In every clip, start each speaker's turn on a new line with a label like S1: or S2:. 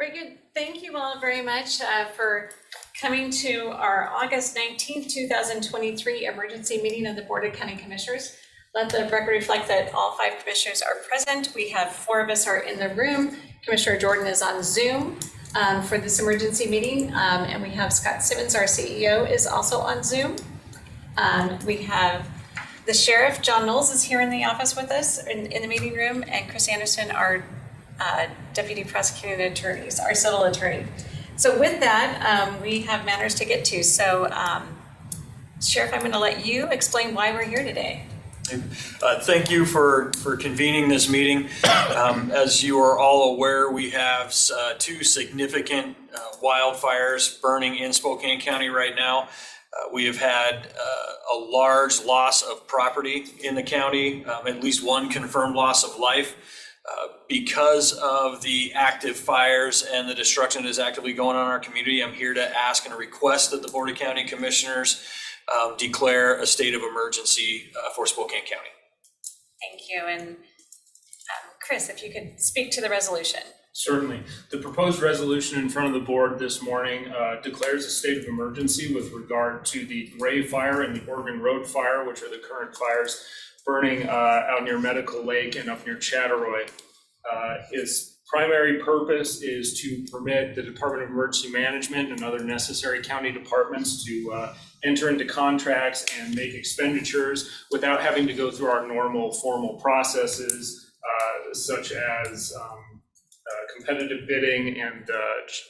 S1: Very good. Thank you all very much for coming to our August 19th, 2023 emergency meeting of the Board of County Commissioners. Let the record reflect that all 5 commissioners are present. We have 4 of us are in the room. Commissioner Jordan is on Zoom for this emergency meeting. And we have Scott Simmons, our CEO, is also on Zoom. We have the Sheriff, John Knowles, is here in the office with us in the meeting room, and Chris Anderson, our Deputy Prosecuting Attorneys, our civil attorney. So with that, we have matters to get to. So Sheriff, I'm going to let you explain why we're here today.
S2: Thank you for convening this meeting. As you are all aware, we have 2 significant wildfires burning in Spokane County right now. We have had a large loss of property in the county, at least 1 confirmed loss of life. Because of the active fires and the destruction that is actively going on in our community, I'm here to ask and request that the Board of County Commissioners declare a state of emergency for Spokane County.
S1: Thank you. And Chris, if you could speak to the resolution.
S3: Certainly. The proposed resolution in front of the board this morning declares a state of emergency with regard to the Gray Fire and the Oregon Road Fire, which are the current fires burning out near Medical Lake and up near Chatteroy. His primary purpose is to permit the Department of Emergency Management and other necessary county departments to enter into contracts and make expenditures without having to go through our normal formal processes, such as competitive bidding and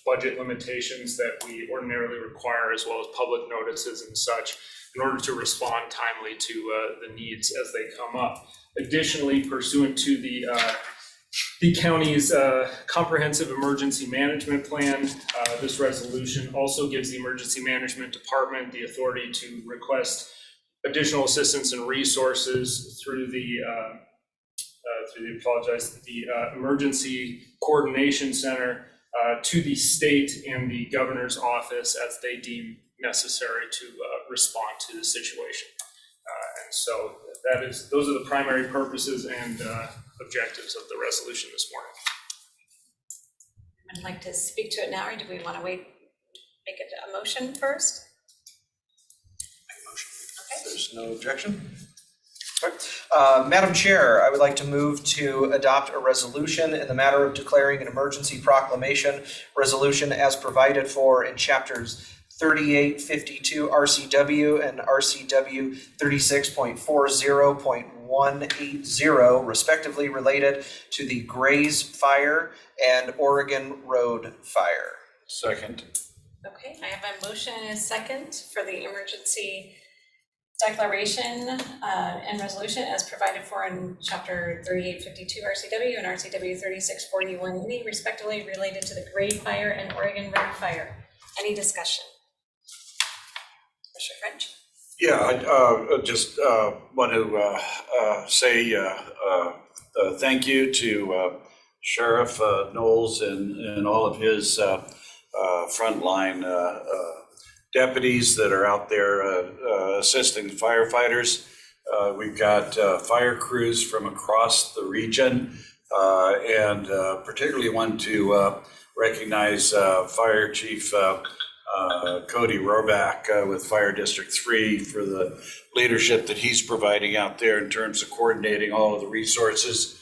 S3: budget limitations that we ordinarily require, as well as public notices and such, in order to respond timely to the needs as they come up. Additionally, pursuant to the county's comprehensive emergency management plan, this resolution also gives the emergency management department the authority to request additional assistance and resources through the emergency coordination center to the state and the governor's office as they deem necessary to respond to the situation. And so those are the primary purposes and objectives of the resolution this morning.
S1: I'd like to speak to it now, or do we want to wait, make it a motion first?
S4: Make a motion.
S1: Okay.
S4: There's no objection. Madam Chair, I would like to move to adopt a resolution in the matter of declaring an emergency proclamation resolution as provided for in chapters 3852 RCW and RCW 36.40.180, respectively, related to the Grays Fire and Oregon Road Fire.
S2: Second.
S1: Okay, I have a motion and a second for the emergency declaration and resolution as provided for in chapter 3852 RCW and RCW 3641E, respectively, related to the Gray Fire and Oregon Road Fire. Any discussion? Mr. French?
S5: Yeah, I just want to say thank you to Sheriff Knowles and all of his frontline deputies that are out there assisting the firefighters. We've got fire crews from across the region, and particularly want to recognize Fire Chief Cody Roback with Fire District 3 for the leadership that he's providing out there in terms of coordinating all of the resources,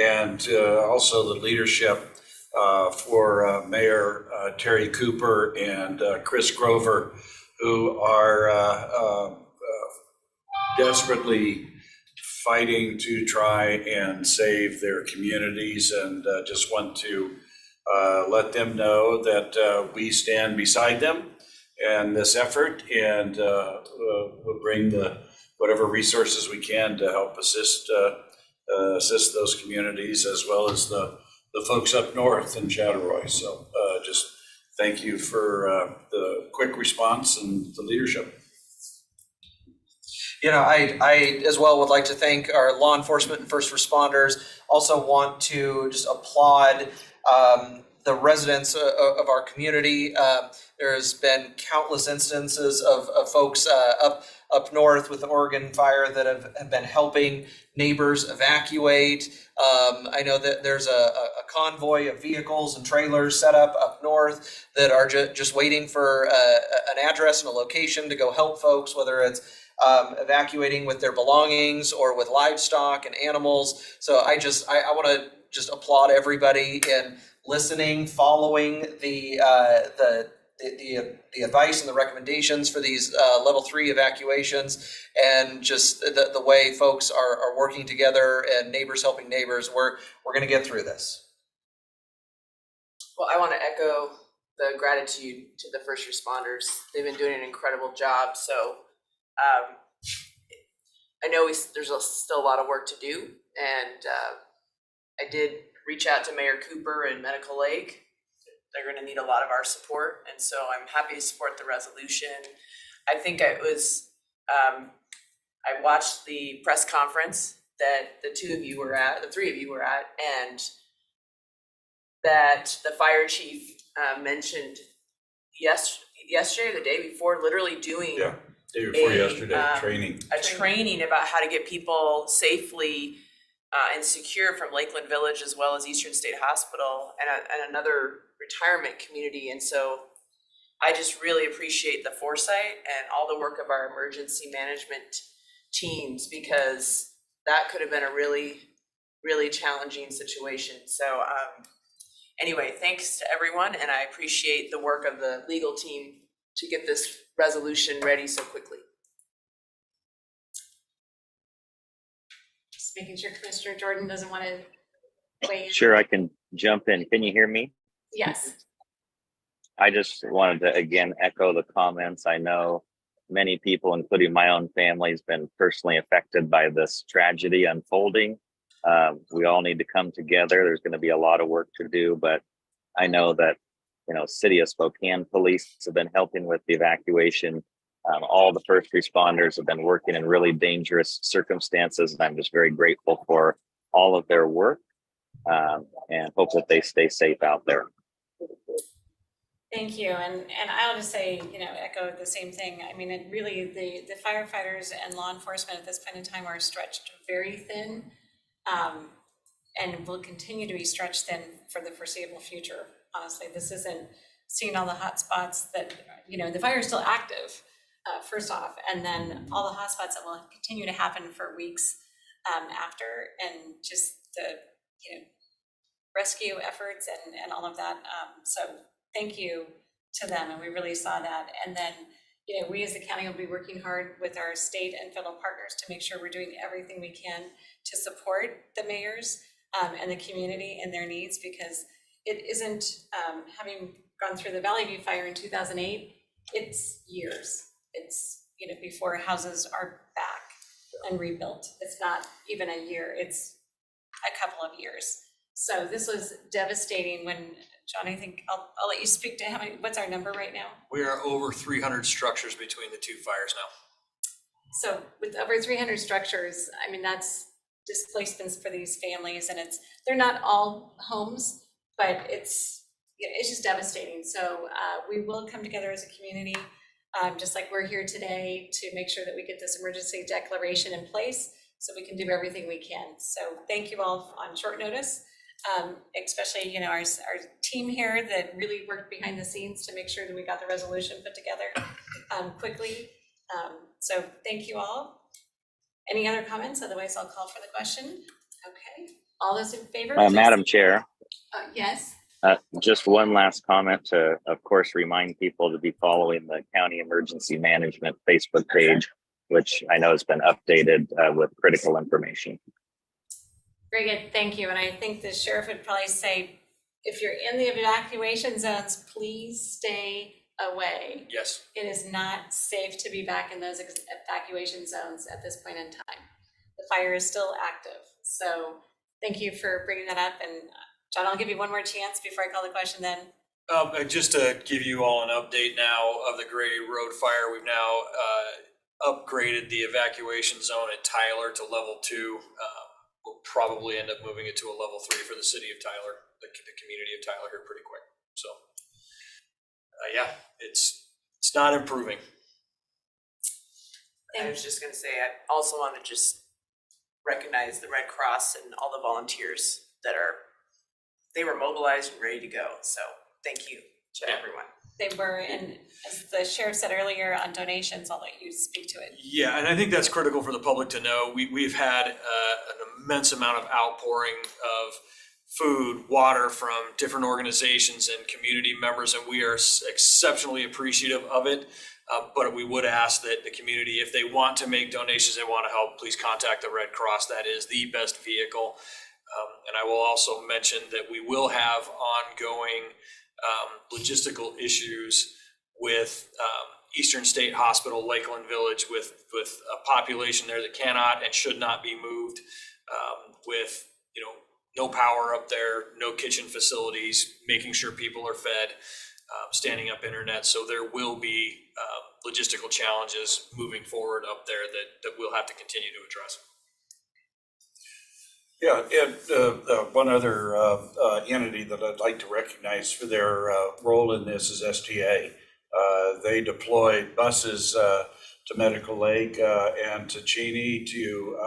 S5: and also the leadership for Mayor Terry Cooper and Chris Grover, who are desperately fighting to try and save their communities, and just want to let them know that we stand beside them in this effort, and we'll bring whatever resources we can to help assist those communities, as well as the folks up north in Chatteroy. So just thank you for the quick response and the leadership.
S4: You know, I as well would like to thank our law enforcement and first responders. Also want to just applaud the residents of our community. There's been countless instances of folks up north with the Oregon Fire that have been helping neighbors evacuate. I know that there's a convoy of vehicles and trailers set up north that are just waiting for an address and a location to go help folks, whether it's evacuating with their belongings or with livestock and animals. So I want to just applaud everybody in listening, following the advice and the recommendations for these level 3 evacuations, and just the way folks are working together and neighbors helping neighbors. We're going to get through this.
S6: Well, I want to echo the gratitude to the first responders. They've been doing an incredible job. So I know there's still a lot of work to do, and I did reach out to Mayor Cooper and Medical Lake. They're going to need a lot of our support, and so I'm happy to support the resolution. I think it was, I watched the press conference that the three of you were at, and that the fire chief mentioned yesterday or the day before, literally doing
S5: Day before yesterday, training.
S6: a training about how to get people safely and secure from Lakeland Village, as well as Eastern State Hospital and another retirement community. And so I just really appreciate the foresight and all the work of our emergency management teams, because that could have been a really, really challenging situation. So anyway, thanks to everyone, and I appreciate the work of the legal team to get this resolution ready so quickly.
S1: Just making sure Commissioner Jordan doesn't want to weigh in.
S7: Sure, I can jump in. Can you hear me?
S1: Yes.
S7: I just wanted to again echo the comments. I know many people, including my own family, has been personally affected by this tragedy unfolding. We all need to come together. There's going to be a lot of work to do, but I know that, City of Spokane police have been helping with the evacuation. All the first responders have been working in really dangerous circumstances, and I'm just very grateful for all of their work, and hope that they stay safe out there.
S1: Thank you, and I'll just say, echo the same thing. I mean, it really, the firefighters and law enforcement at this point in time are stretched very thin, and will continue to be stretched thin for the foreseeable future. Honestly, this isn't seeing all the hot spots that, the fire is still active, first off, and then all the hot spots that will continue to happen for weeks after, and just the, rescue efforts and all of that. So thank you to them, and we really saw that. And then, we as the county will be working hard with our state and federal partners to make sure we're doing everything we can to support the mayors and the community and their needs, because it isn't, having gone through the Valley View fire in 2008, it's years. It's, before houses are back and rebuilt. It's not even a year, it's a couple of years. So this was devastating when, John, I think I'll let you speak to how many, what's our number right now?
S2: We are over 300 structures between the two fires now.
S1: So with over 300 structures, I mean, that's displacements for these families, and they're not all homes, but it's just devastating. So we will come together as a community, just like we're here today, to make sure that we get this emergency declaration in place so we can do everything we can. So thank you all on short notice, especially, our team here that really worked behind the scenes to make sure that we got the resolution put together quickly. So thank you all. Any other comments? Otherwise, I'll call for the question. Okay. All those in favor?
S7: Madam Chair,
S1: Yes.
S7: just one last comment to, of course, remind people to be following the County Emergency Management Facebook page, which I know has been updated with critical information.
S1: Very good, thank you. And I think the sheriff would probably say, if you're in the evacuation zones, please stay away.
S2: Yes.
S1: It is not safe to be back in those evacuation zones at this point in time. The fire is still active. So thank you for bringing that up. And John, I'll give you one more chance before I call the question then.
S2: Just to give you all an update now of the Gray Road fire, we've now upgraded the evacuation zone at Tyler to level 2. We'll probably end up moving it to a level 3 for the city of Tyler the community of Tyler here pretty quick. So, yeah, it's not improving.
S6: I was just gonna say, I also want to just recognize the Red Cross and all the volunteers that they were mobilized and ready to go. So thank you to everyone.
S1: They were, and as the sheriff said earlier on donations, I'll let you speak to it.
S2: Yeah, and I think that's critical for the public to know. We've had an immense amount of outpouring of food, water from different organizations and community members, and we are exceptionally appreciative of it. But we would ask that the community, if they want to make donations, they want to help, please contact the Red Cross. That is the best vehicle. And I will also mention that we will have ongoing logistical issues with Eastern State Hospital, Lakeland Village, with a population there that cannot and should not be moved, with no power up there, no kitchen facilities, making sure people are fed, standing up internet. So there will be logistical challenges moving forward up there that we'll have to continue to address.
S5: Yeah, and one other entity that I'd like to recognize for their role in this is STA. They deployed buses to Medical Lake and to Cheney to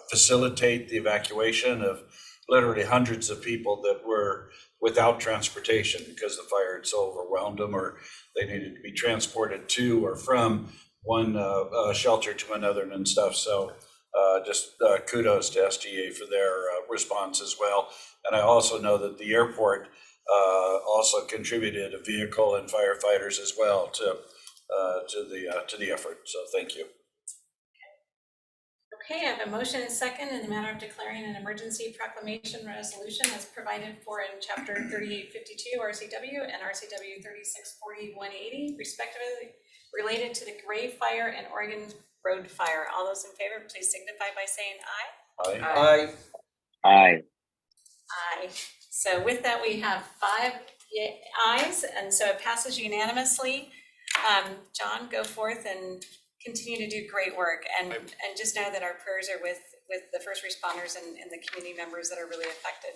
S5: facilitate the evacuation of literally hundreds of people that were without transportation because the fire had so overwhelmed them, or they needed to be transported to or from one shelter to another and stuff. So just kudos to STA for their response as well. And I also know that the airport also contributed a vehicle and firefighters as well to the effort. So thank you.
S1: Okay, I have a motion and second in the matter of declaring an emergency proclamation resolution as provided for in chapter 3852 RCW and RCW 3640-180 respectively, related to the Gray Fire and Oregon Road Fire. All those in favor, please signify by saying aye.
S5: Aye.
S4: Aye.
S1: Aye. So with that, we have 5 ayes, and so it passes unanimously. John, go forth and continue to do great work, and just know that our prayers are with the first responders and the community members that are really affected.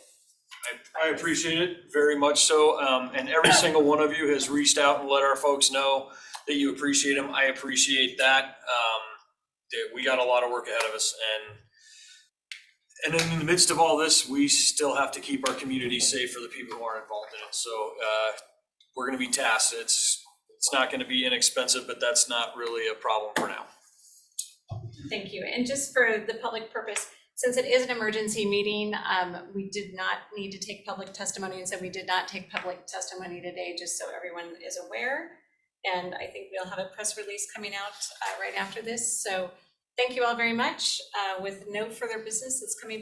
S2: I appreciate it very much so, and every single one of you has reached out and let our folks know that you appreciate them. I appreciate that. We got a lot of work ahead of us, and in the midst of all this, we still have to keep our community safe for the people who are involved in it. So we're going to be tasked. It's not going to be inexpensive, but that's not really a problem for now.
S1: Thank you. And just for the public purpose, since it is an emergency meeting, we did not need to take public testimony, and so we did not take public testimony today, just so everyone is aware. And I think we'll have a press release coming out right after this. So thank you all very much. With no further business that's coming